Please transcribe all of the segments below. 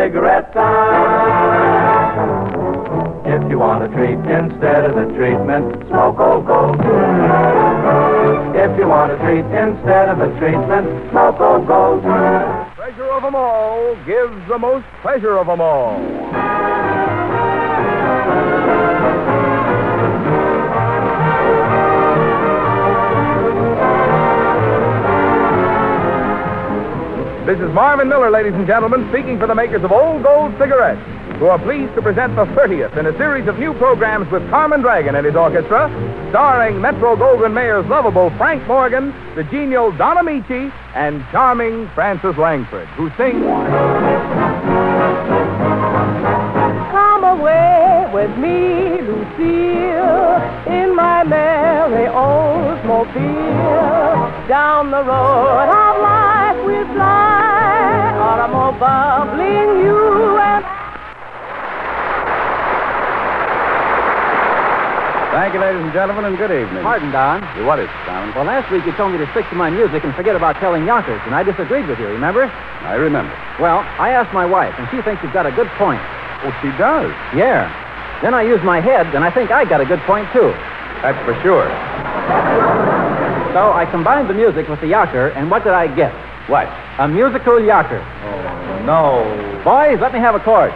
cigarette time. If you want a treat instead of the treatment, smoke Old Gold. If you want a treat instead of a treatment, smoke Old Gold. Pleasure of 'em all gives the most pleasure of 'em all. This is Marvin Miller, ladies and gentlemen, speaking for the makers of Old Gold cigarettes, who are pleased to present the 30th in a series of new programs with Carmen Dragon and his orchestra, starring Metro-Goldwyn-Mayer's lovable Frank Morgan, the genial Don Ameche, and charming Frances Langford, who sing... Come away with me, Lucille, in my merry Oldsmobile. Down the road of life we fly, automobile bubbling you and... Thank you, ladies and gentlemen, and good evening. Pardon, Don. What is it, Simon? Well, last week you told me to stick to my music and forget about telling yonkers, and I disagreed with you, remember? I remember. Well, I asked my wife, and she thinks you've got a good point. Oh, she does? Yeah. Then I used my head, and I think I got a good point, too. That's for sure. So I combined the music with the yocker, and what did I get? What? A musical yocker. Oh, no. Boys, let me have a chord.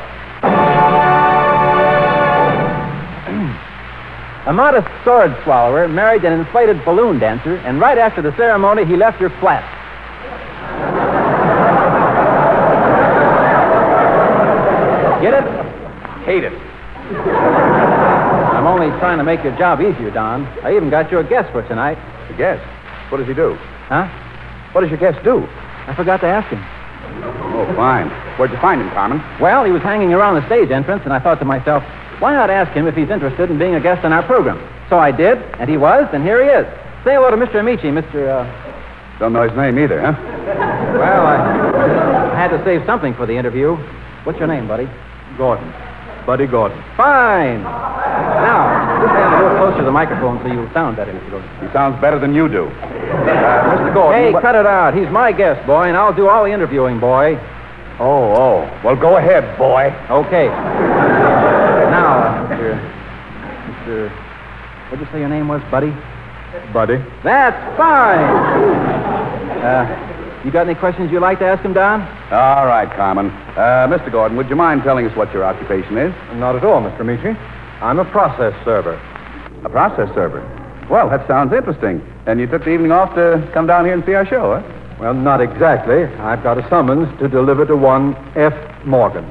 A modest sword swallower married an inflated balloon dancer, and right after the ceremony, he left her flat. Get it? Hate it. I'm only trying to make your job easier, Don. I even got you a guest for tonight. A guest? What does he do? Huh? What does your guest do? I forgot to ask him. Oh, fine. Where'd you find him, Carmen? Well, he was hanging around the stage entrance, and I thought to myself, why not ask him if he's interested in being a guest on our program? So I did, and he was, and here he is. Say hello to Mr. Ameche, Don't know his name either, huh? Well, I had to save something for the interview. What's your name, buddy? Gordon. Buddy Gordon. Fine. Now, just stand a little closer to the microphone so you'll sound better, Mr. Gordon. He sounds better than you do. Mr. Gordon... Hey, cut it out. He's my guest, boy, and I'll do all the interviewing, boy. Oh. Well, go ahead, boy. Okay. Now, Mr... What'd you say your name was, Buddy? Buddy. That's fine. You got any questions you'd like to ask him, Don? All right, Carmen. Mr. Gordon, would you mind telling us what your occupation is? Not at all, Mr. Ameche. I'm a process server. A process server? Well, that sounds interesting. And you took the evening off to come down here and see our show, huh? Well, not exactly. I've got a summons to deliver to one F. Morgan.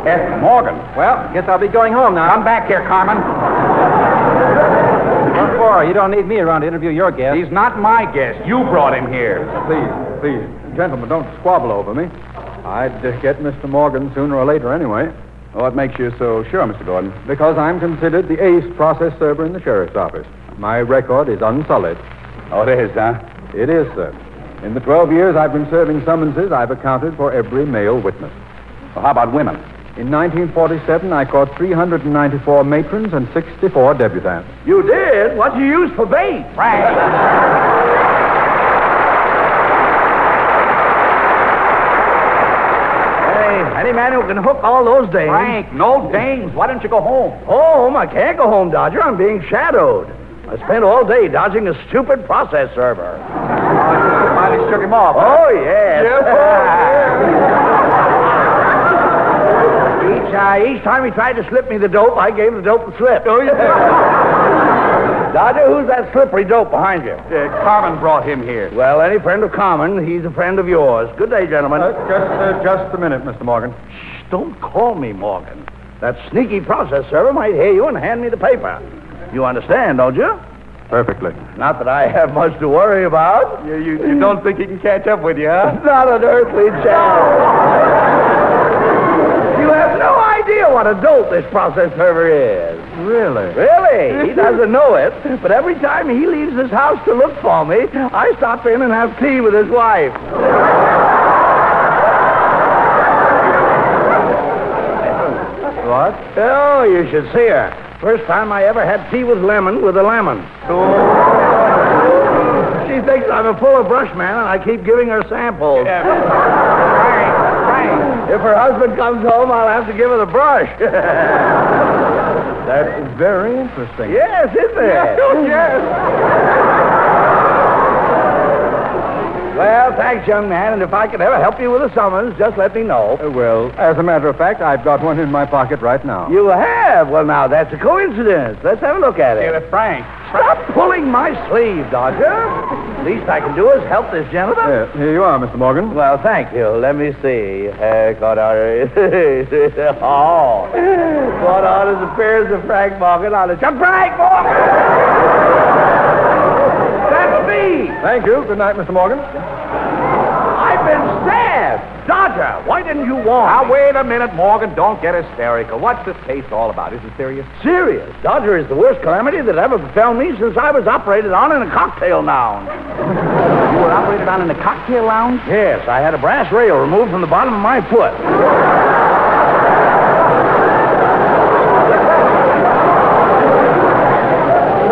F. Morgan? Well, guess I'll be going home now. Come back here, Carmen. What for? You don't need me around to interview your guest. He's not my guest. You brought him here. Please, gentlemen, don't squabble over me. I'd get Mr. Morgan sooner or later anyway. What makes you so sure, Mr. Gordon? Because I'm considered the ace process server in the sheriff's office. My record is unsullied. Oh, it is, huh? It is, sir. In the 12 years I've been serving summonses, I've accounted for every male witness. Well, how about women? In 1947, I caught 394 matrons and 64 debutantes. You did? What'd you use for bait? Frank! Any man who can hook all those dames. Frank, no dames. Why don't you go home? Home? I can't go home, Dodger. I'm being shadowed. I spent all day dodging a stupid process server. Finally shook him off. Oh, yes. Each time he tried to slip me the dope, I gave the dope the slip. Oh, yeah. Dodger, who's that slippery dope behind you? Carmen brought him here. Well, any friend of Carmen, he's a friend of yours. Good day, gentlemen. Just a minute, Mr. Morgan. Shh, don't call me Morgan. That sneaky process server might hear you and hand me the paper. You understand, don't you? Perfectly. Not that I have much to worry about. You don't think he can catch up with you, huh? Not an earthly chance. You have no idea what a dope this process server is. Really? Really? He doesn't know it, but every time he leaves his house to look for me, I stop in and have tea with his wife. What? Oh, you should see her. First time I ever had tea with a lemon. She thinks I'm a full of brush man, and I keep giving her samples. Frank, fine. If her husband comes home, I'll have to give her the brush. That's very interesting. Yes, isn't it? Yes. Well, thanks, young man, and if I can ever help you with a summons, just let me know. Well, as a matter of fact, I've got one in my pocket right now. You have? Well, now, that's a coincidence. Let's have a look at it. Frank. Stop pulling my sleeve, Dodger. Least I can do is help this gentleman. Here you are, Mr. Morgan. Well, thank you. Let me see. What orders appears of Frank Morgan on the... Frank Morgan! That's me! Thank you. Good night, Mr. Morgan. I've been stabbed! Dodger, why didn't you warn Now, me? wait a minute, Morgan. Don't get hysterical. What's this case all about? Is it serious? Serious. Dodger is the worst calamity that ever befell me since I was operated on in a cocktail lounge. You were operated on in a cocktail lounge? Yes, I had a brass rail removed from the bottom of my foot.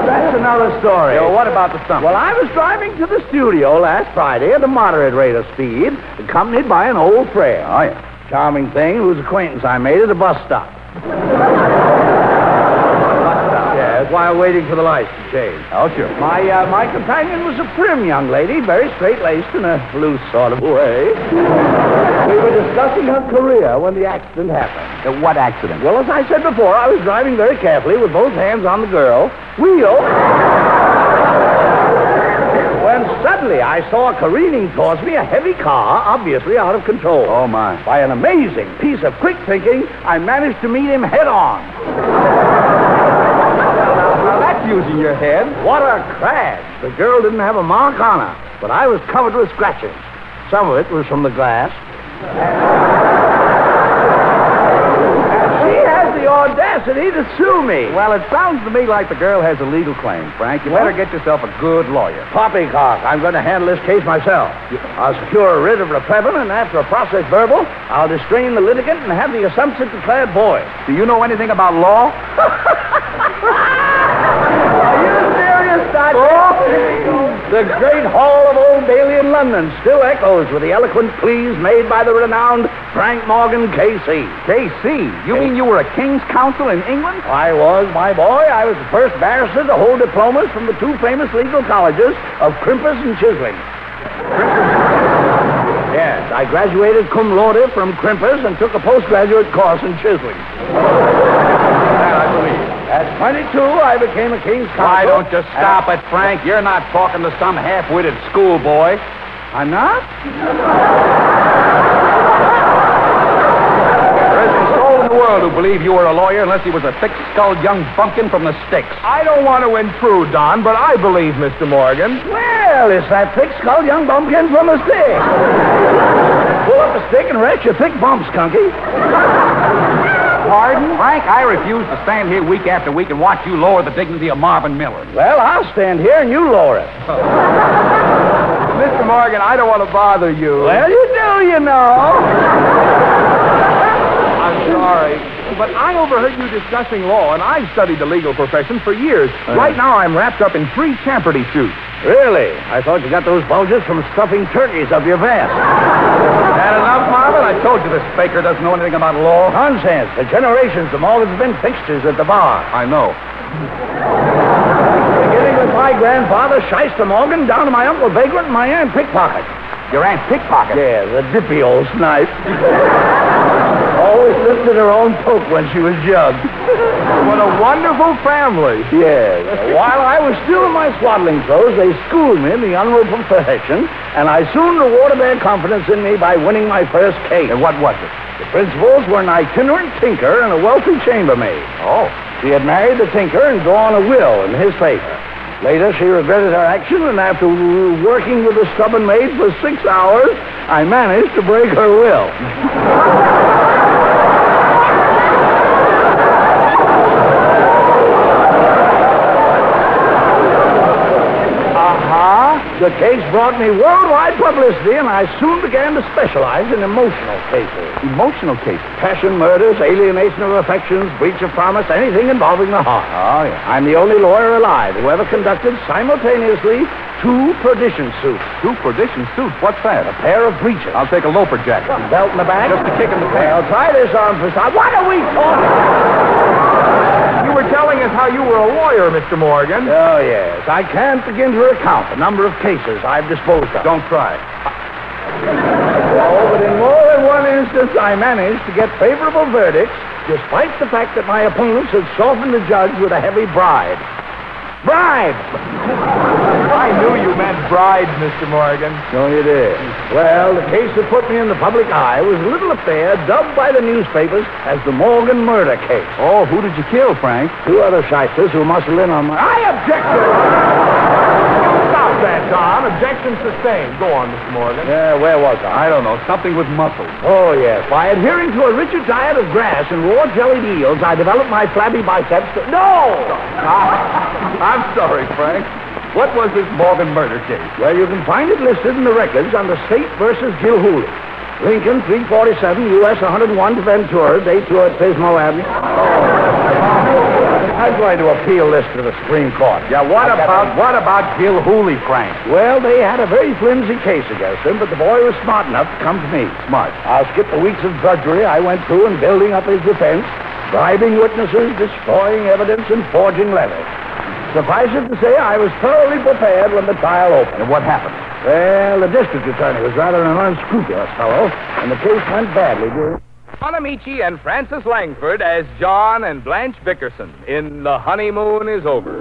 That's another story. Well, what about the stump? Well, I was driving to the studio last Friday at a moderate rate of speed, accompanied by an old friend. Oh, yeah. Charming thing whose acquaintance I made at a bus stop. Yes, while waiting for the lights to change. Oh, sure. My companion was a prim young lady, very straight-laced in a loose sort of way. We were discussing her career when the accident happened. What accident? Well, as I said before, I was driving very carefully with both hands on the girl. Wheel. When suddenly I saw careening towards me a heavy car, obviously out of control. Oh, my. By an amazing piece of quick thinking, I managed to meet him head on. Now, that's using your head. What a crash! The girl didn't have a mark on her, but I was covered with scratches. Some of it was from the glass. She has the audacity to sue me. Well, it sounds to me like the girl has a legal claim, Frank. You better get yourself a good lawyer. Poppycock, I'm going to handle this case myself. I'll secure a writ of reprieve, and after a process verbal, I'll distrain the litigant and have the assumption declared void. Do you know anything about law? Are you serious, Doctor? The great hall of Old Bailey in London still echoes with the eloquent pleas made by the renowned Frank Morgan, K.C. K.C.? You mean you were a king's counsel in England? I was, my boy. I was the first barrister to hold diplomas from the two famous legal colleges of Crimpus and Chisling. Yes, I graduated cum laude from Crimpus and took a postgraduate course in Chisling. That I believe. At 22, I became a king's counsel. Why don't you stop it, Frank? You're not talking to some half-witted schoolboy. I'm not? There isn't a soul in the world who believed you were a lawyer unless he was a thick-skulled young bumpkin from the sticks. I don't want to intrude, Don, but I believe Mr. Morgan. Well, it's that thick-skulled young bumpkin from the stick. Pull up a stick and rest your thick bump, skunky. Pardon? Frank, I refuse to stand here week after week and watch you lower the dignity of Marvin Miller. Well, I'll stand here and you lower it. Mr. Morgan, I don't want to bother you. Well, you do, you know. I'm sorry, but I overheard you discussing law, and I've studied the legal profession for years. Right now, I'm wrapped up in 3 Champerty suits. Really? I thought you got those bulges from stuffing turkeys up your vest. That enough, Marvin? I told you this faker doesn't know anything about law. Nonsense. For generations, the Morgans have been fixtures at the bar. I know. Beginning with my grandfather, Shyster Morgan, down to my Uncle Vagrant and my Aunt Pickpocket. Your Aunt Pickpocket? Yeah, the dippy old snipe. Always lifted her own poke when she was jugged. What a wonderful family. Yes. While I was still in my swaddling clothes, they schooled me in the honorable profession, and I soon rewarded their confidence in me by winning my first case. And what was it? The principals were an itinerant tinker and a wealthy chambermaid. Oh. She had married the tinker and drawn a will in his favor. Later, she regretted her action, and after working with the stubborn maid for 6 hours, I managed to break her will. The case brought me worldwide publicity, and I soon began to specialize in emotional cases. Emotional cases? Passion murders, alienation of affections, breach of promise, anything involving the heart. Oh, yeah. I'm the only lawyer alive who ever conducted simultaneously 2 perdition suits. 2 perdition suits? What's that? A pair of breeches. I'll take a loafer jacket. Belt in the back? Just a kick in the face. Well, try this on for size. What are we talking about? You were telling us how you were a lawyer, Mr. Morgan. Oh, yes. I can't begin to recount the number of cases I've disposed of. Don't try. Oh, but in more than one instance, I managed to get favorable verdicts, despite the fact that my opponents had softened the judge with a heavy bribe. Bribe! I knew you meant brides, Mr. Morgan. So you did. Well, the case that put me in the public eye was a little affair dubbed by the newspapers as the Morgan murder case. Oh, who did you kill, Frank? 2 other shysters who muscled in on my... I object to it! Stop that, Don. Objection sustained. Go on, Mr. Morgan. Where was I? I don't know. Something with muscles. Oh, yes. By adhering to a rigid diet of grass and raw jellied eels, I developed my flabby biceps to... No! I'm sorry, Frank. What was this Morgan murder case? Well, you can find it listed in the records under State versus Gilhooly. Lincoln, 347, U.S. 101 to Ventura, date to at Pismo Avenue. I'm going to appeal this to the Supreme Court. Yeah, what about Gilhooly, Frank? Well, they had a very flimsy case against him, but the boy was smart enough to come to me. Smart. I'll skip the weeks of drudgery I went through in building up his defense, bribing witnesses, destroying evidence, and forging letters. Suffice it to say, I was thoroughly prepared when the trial opened. And what happened? Well, the district attorney was rather an unscrupulous fellow, and the case went badly during... Don Ameche and Frances Langford as John and Blanche Bickerson in The Honeymoon is Over.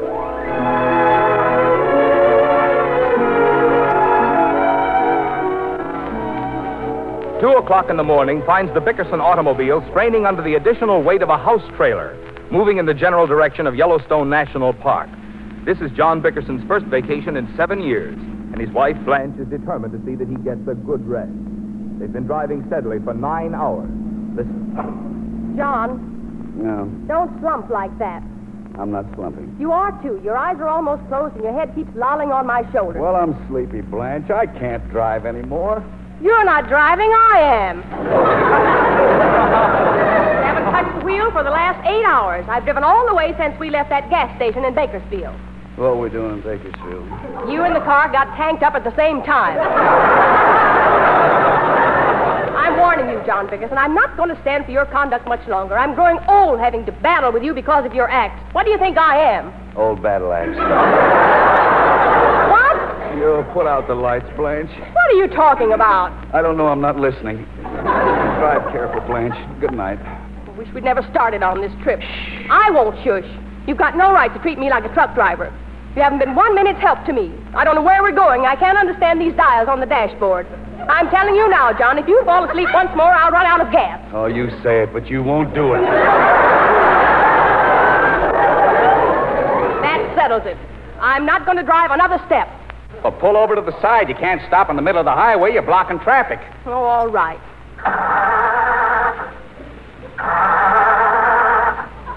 Two o'clock in the morning finds the Bickerson automobile straining under the additional weight of a house trailer, moving in the general direction of Yellowstone National Park. This is John Bickerson's first vacation in 7 years, and his wife, Blanche, is determined to see that he gets a good rest. They've been driving steadily for 9 hours. Listen. John, No, don't slump like that. I'm not slumping. You are, too. Your eyes are almost closed and your head keeps lolling on my shoulder. Well, I'm sleepy, Blanche. I can't drive anymore. You're not driving, I am. I haven't touched the wheel for the last 8 hours. I've driven all the way since we left that gas station in Bakersfield. What are we doing in Bakersfield? You and the car got tanked up at the same time. I'm warning you, John Bickerson. I'm not going to stand for your conduct much longer. I'm growing old having to battle with you because of your acts. What do you think I am? Old battle axe. What? You put out the lights, Blanche. What are you talking about? I don't know. I'm not listening. Drive careful, Blanche. Good night. I wish we'd never started on this trip. I won't shush. You've got no right to treat me like a truck driver. You haven't been 1 minute's help to me. I don't know where we're going. I can't understand these dials on the dashboard. I'm telling you now, John, if you fall asleep once more, I'll run out of gas. Oh, you say it, but you won't do it. That settles it. I'm not going to drive another step. Well, pull over to the side. You can't stop in the middle of the highway. You're blocking traffic. Oh, all right.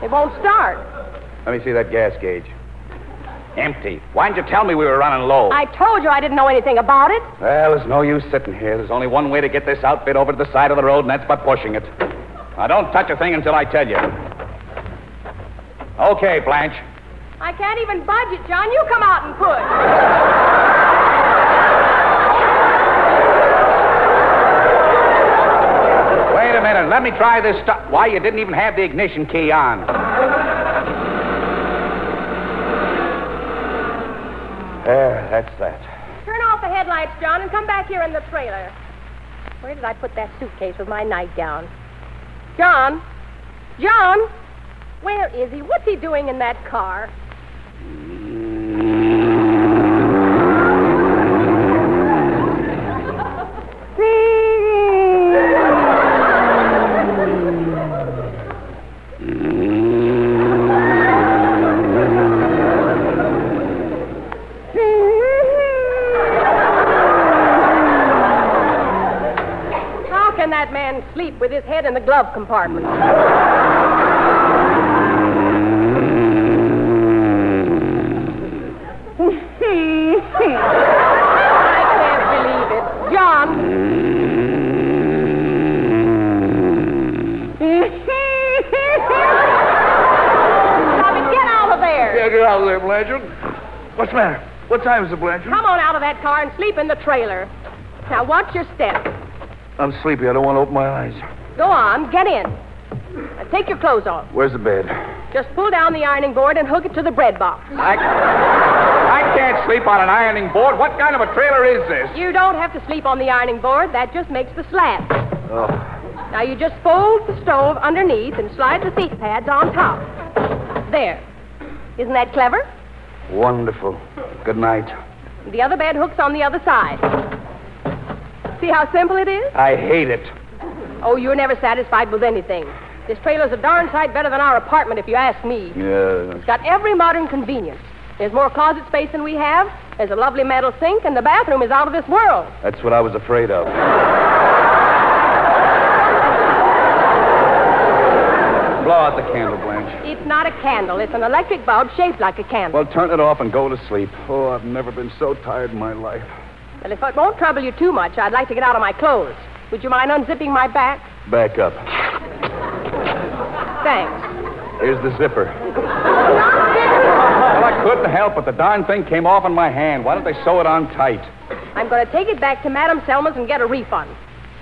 It won't start. Let me see that gas gauge. Empty. Why didn't you tell me we were running low? I told you I didn't know anything about it. Well, there's no use sitting here. There's only one way to get this outfit over to the side of the road, and that's by pushing it. Now, don't touch a thing until I tell you. Okay, Blanche. I can't even budge it, John. You come out and push. Wait a minute. Let me try this stuff. Why, you didn't even have the ignition key on. There, that's that. Turn off the headlights, John, and come back here in the trailer. Where did I put that suitcase with my nightgown? John? John? Where is he? What's he doing in that car? How can that man sleep with his head in the glove compartment? Stop it. Get out of there. Yeah, get out of there, Blanchard. What's the matter? What time is it, Blanchard? Come on out of that car and sleep in the trailer. Now, watch your step. I'm sleepy. I don't want to open my eyes. Go on. Get in. Now, take your clothes off. Where's the bed? Just pull down the ironing board and hook it to the bread box. I can't sleep on an ironing board. What kind of a trailer is this? You don't have to sleep on the ironing board. That just makes the slab. Oh. Now, you just fold the stove underneath and slide the seat pads on top. There. Isn't that clever? Wonderful. Good night. The other bed hooks on the other side. See how simple it is? I hate it. Oh, you're never satisfied with anything. This trailer's a darn sight better than our apartment, if you ask me. Yeah. It's got every modern convenience. There's more closet space than we have. There's a lovely metal sink, and the bathroom is out of this world. That's what I was afraid of. Blow out the candle, Blanche. It's not a candle. It's an electric bulb shaped like a candle. Well, turn it off and go to sleep. Oh, I've never been so tired in my life. Well, if it won't trouble you too much, I'd like to get out of my clothes. Would you mind unzipping my back? Back up. Thanks. Here's the zipper. Well, I couldn't help it. The darn thing came off in my hand. Why don't they sew it on tight? I'm going to take it back to Madame Selma's and get a refund.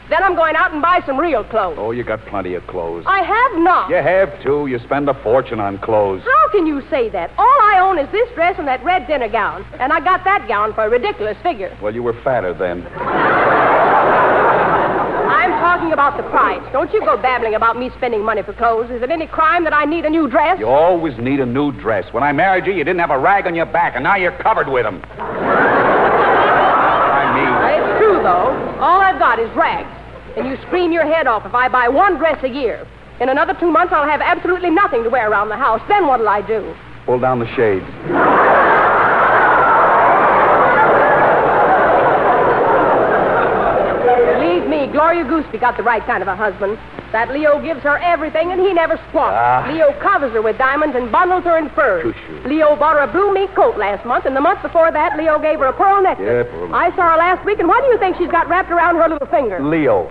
Then I'm going out and buy some real clothes. Oh, you got plenty of clothes. I have not. You have, too. You spend a fortune on clothes. How can you say that? All I own is this dress and that red dinner gown. And I got that gown for a ridiculous figure. Well, you were fatter then. I'm talking about the price. Don't you go babbling about me spending money for clothes. Is it any crime that I need a new dress? You always need a new dress. When I married you, you didn't have a rag on your back, and now you're covered with them. It's true, though. All I've got is rags. And you scream your head off if I buy one dress a year. In another 2 months, I'll have absolutely nothing to wear around the house. Then what'll I do? Pull down the shades. Believe me, Gloria Gooseby got the right kind of a husband. That Leo gives her everything, and he never squawks. Leo covers her with diamonds and bundles her in furs. Leo bought her a blue mink coat last month, and the month before that, Leo gave her a pearl necklace. Yeah, pearl. I saw her last week, and what do you think she's got wrapped around her little finger? Leo.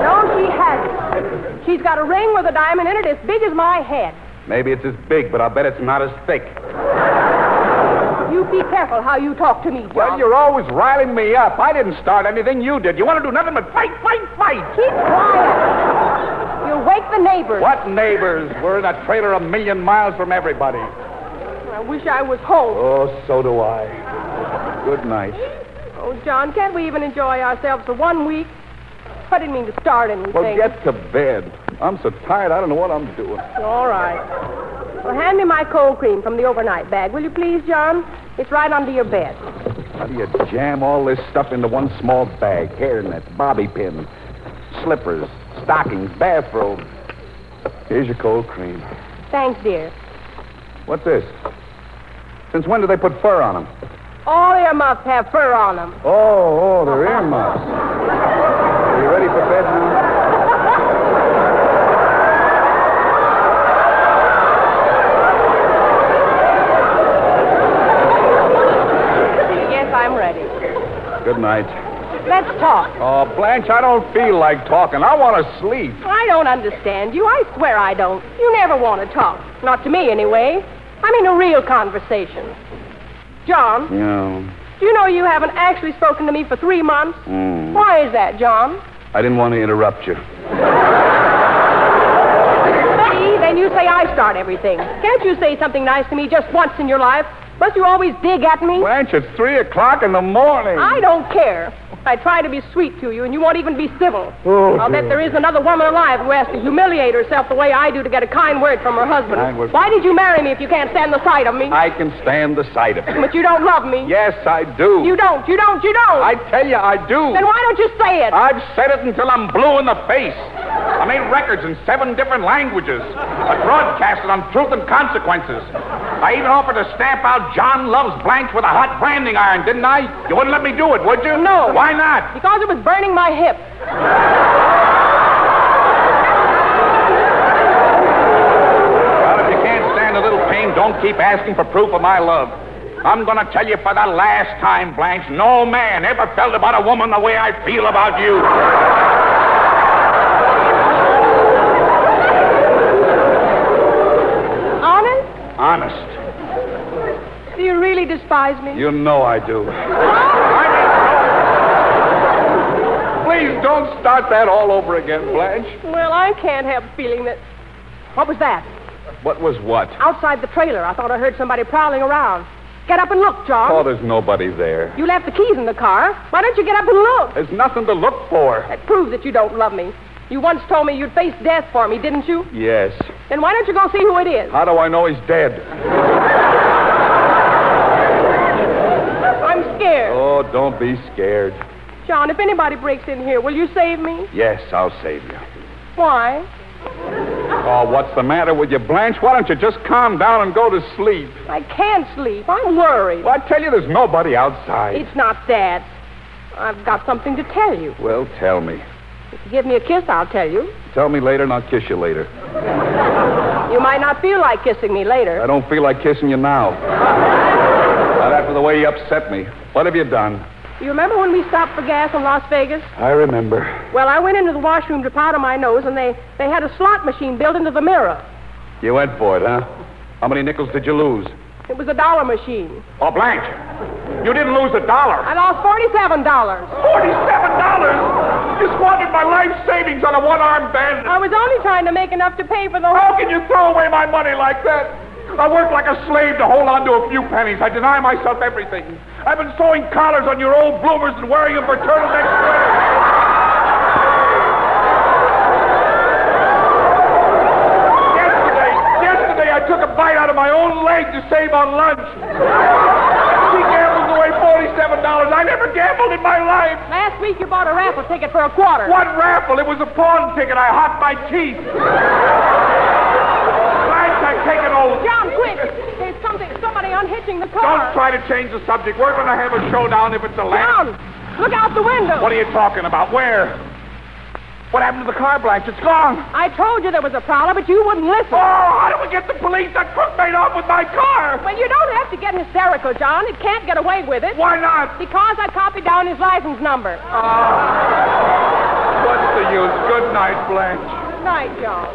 No, she hasn't. She's got a ring with a diamond in it as big as my head. Maybe it's as big, but I'll bet it's not as thick. You be careful how you talk to me, John. Well, you're always riling me up. I didn't start anything. You did. You want to do nothing but fight, fight, fight. Keep quiet. You'll wake the neighbors. What neighbors? We're in a trailer a million miles from everybody. I wish I was home. Oh, so do I. Good night. Oh, John, can't we even enjoy ourselves for 1 week? I didn't mean to start anything. Well, get to bed. I'm so tired, I don't know what I'm doing. All right. Well, hand me my cold cream from the overnight bag, will you please, John? It's right under your bed. How do you jam all this stuff into one small bag? Hairnet, bobby pin, slippers, stockings, bathrobe. Here's your cold cream. Thanks, dear. What's this? Since when do they put fur on them? All earmuffs have fur on them. Oh, they're earmuffs. Are you ready for bed now? I'm ready. Good night. Let's talk. Oh, Blanche, I don't feel like talking. I want to sleep. I don't understand you. I swear I don't. You never want to talk. Not to me, anyway. I mean a real conversation. John, Yeah. do you know you haven't actually spoken to me for 3 months? Why is that, John? I didn't want to interrupt you. See, then you say I start everything. Can't you say something nice to me just once in your life? Must you always dig at me? Blanche, it's 3 o'clock in the morning. I don't care. I try to be sweet to you, and you won't even be civil. Oh, I'll bet there isn't another woman alive who has to humiliate herself the way I do to get a kind word from her husband. Kind word. Why did you marry me if you can't stand the sight of me? I can stand the sight of it. But you don't love me. Yes, I do. You don't. I tell you, I do. Then why don't you say it? I've said it until I'm blue in the face. I made records in 7 different languages. I broadcasted on Truth and Consequences. I even offered to stamp out John Loves Blanche with a hot branding iron, didn't I? You wouldn't let me do it, would you? No. Why not? Because it was burning my hip. Well, if you can't stand a little pain, don't keep asking for proof of my love. I'm going to tell you for the last time, Blanche, no man ever felt about a woman the way I feel about you. Honest? Honest. Do you really despise me? You know I do. Please don't start that all over again, Blanche. Well, I can't help feeling that... What was that? What was what? Outside the trailer. I thought I heard somebody prowling around. Get up and look, John. Oh, there's nobody there. You left the keys in the car. Why don't you get up and look? There's nothing to look for. That proves that you don't love me. You once told me you'd face death for me, didn't you? Yes. Then why don't you go see who it is? How do I know he's dead? I'm scared. Oh, don't be scared. John, if anybody breaks in here, will you save me? Yes, I'll save you. Why? Oh, what's the matter with you, Blanche? Why don't you just calm down and go to sleep? I can't sleep. I'm worried. Well, I tell you, there's nobody outside. It's not that. I've got something to tell you. Well, tell me. If you give me a kiss, I'll tell you. Tell me later and I'll kiss you later. You might not feel like kissing me later. I don't feel like kissing you now. Not after the way you upset me. What have you done? You remember when we stopped for gas in Las Vegas? I remember. Well, I went into the washroom to powder my nose, and they had a slot machine built into the mirror. You went for it, huh? How many nickels did you lose? It was a dollar machine. Oh, Blanche, you didn't lose $1. I lost $47. $47? You squandered my life savings on a one-armed bandit. I was only trying to make enough to pay for the How whole... can you throw away my money like that? I work like a slave to hold on to a few pennies. I deny myself everything. I've been sewing collars on your old bloomers and wearing them for turtleneck sweaters. Yesterday I took a bite out of my own leg to save on lunch. She gambled away $47. I never gambled in my life. Last week you bought a raffle ticket for $25. What raffle? It was a pawn ticket. I hocked my teeth. Take it over. John, quick! There's somebody unhitching the car. Don't try to change the subject. We're going to have a showdown if it's a John, look out the window. What are you talking about? Where? What happened to the car, Blanche? It's gone. I told you there was a problem, but you wouldn't listen. Oh, how do we get the police? That crook made off with my car. Well, you don't have to get hysterical, John. It can't get away with it. Why not? Because I copied down his license number. What's the use? Good night, Blanche. Good night, John.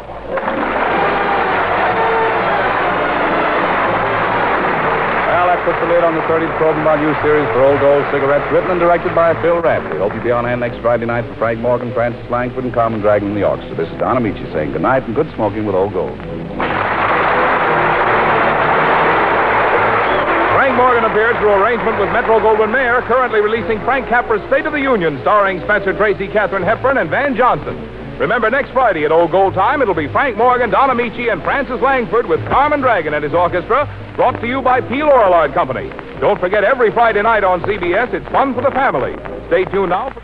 Well, that puts the lid on the 30th Program Value series for Old Gold Cigarettes, written and directed by Phil Rafferty. Hope you'll be on hand next Friday night for Frank Morgan, Frances Langford, and Carmen Dragon in the orchestra. This is Don Ameche saying good night and good smoking with Old Gold. Frank Morgan appeared through arrangement with Metro-Goldwyn-Mayer, currently releasing Frank Capra's State of the Union, starring Spencer Tracy, Katharine Hepburn, and Van Johnson. Remember, next Friday at Old Gold time, it'll be Frank Morgan, Don Ameche, and Frances Langford with Carmen Dragon and his orchestra, brought to you by P. Lorillard Company. Don't forget, every Friday night on CBS, it's fun for the family. Stay tuned now for...